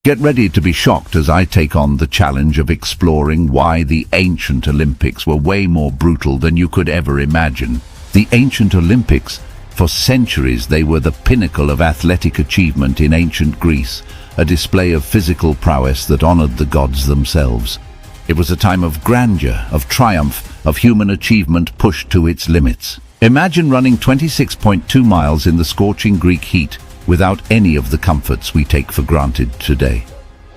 Get ready to be shocked as I take on the challenge of exploring why the ancient Olympics were way more brutal than you could ever imagine. The ancient Olympics, for centuries they were the pinnacle of athletic achievement in ancient Greece, a display of physical prowess that honored the gods themselves. It was a time of grandeur, of triumph, of human achievement pushed to its limits. Imagine running 26.2 miles in the scorching Greek heat, without any of the comforts we take for granted today.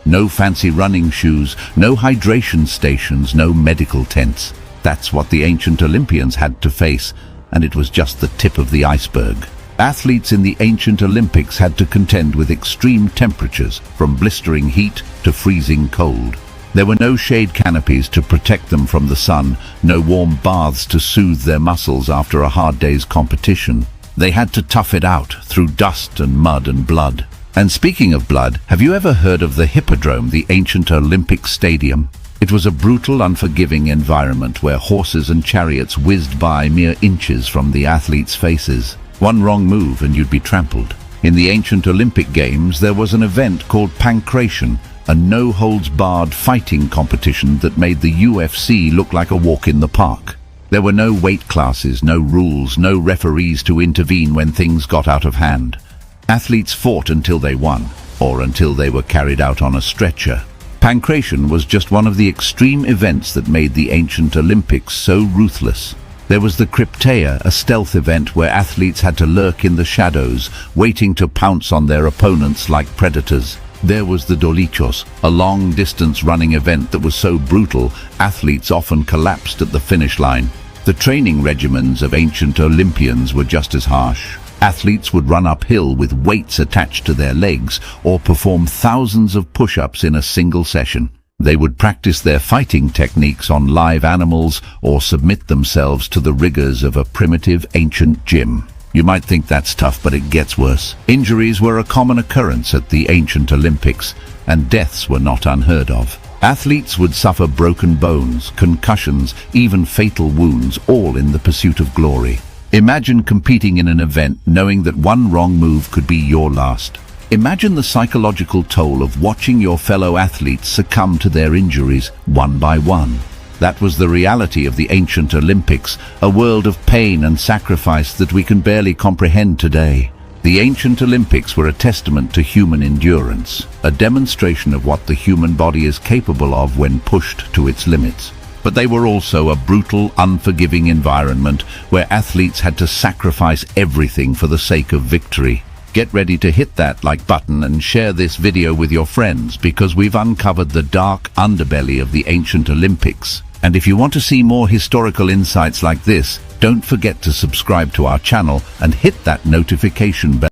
No fancy running shoes, no hydration stations, no medical tents. That's what the ancient Olympians had to face, and it was just the tip of the iceberg. Athletes in the ancient Olympics had to contend with extreme temperatures, from blistering heat to freezing cold. There were no shade canopies to protect them from the sun, no warm baths to soothe their muscles after a hard day's competition. They had to tough it out through dust and mud and blood. And speaking of blood, have you ever heard of the Hippodrome, the ancient Olympic stadium? It was a brutal, unforgiving environment where horses and chariots whizzed by mere inches from the athletes' faces. One wrong move and you'd be trampled. In the ancient Olympic Games, there was an event called pancration, a no-holds-barred fighting competition that made the UFC look like a walk in the park. There were no weight classes, no rules, no referees to intervene when things got out of hand. Athletes fought until they won, or until they were carried out on a stretcher. Pancration was just one of the extreme events that made the ancient Olympics so ruthless. There was the Crypteia, a stealth event where athletes had to lurk in the shadows, waiting to pounce on their opponents like predators. There was the Dolichos, a long-distance running event that was so brutal, athletes often collapsed at the finish line. The training regimens of ancient Olympians were just as harsh. Athletes would run uphill with weights attached to their legs or perform thousands of push-ups in a single session. They would practice their fighting techniques on live animals or submit themselves to the rigors of a primitive ancient gym. You might think that's tough, but it gets worse. Injuries were a common occurrence at the ancient Olympics, and deaths were not unheard of. Athletes would suffer broken bones, concussions, even fatal wounds, all in the pursuit of glory. Imagine competing in an event knowing that one wrong move could be your last. Imagine the psychological toll of watching your fellow athletes succumb to their injuries one by one. That was the reality of the ancient Olympics, a world of pain and sacrifice that we can barely comprehend today. The ancient Olympics were a testament to human endurance, a demonstration of what the human body is capable of when pushed to its limits. But they were also a brutal, unforgiving environment where athletes had to sacrifice everything for the sake of victory. Get ready to hit that like button and share this video with your friends, because we've uncovered the dark underbelly of the ancient Olympics. And if you want to see more historical insights like this, don't forget to subscribe to our channel and hit that notification bell.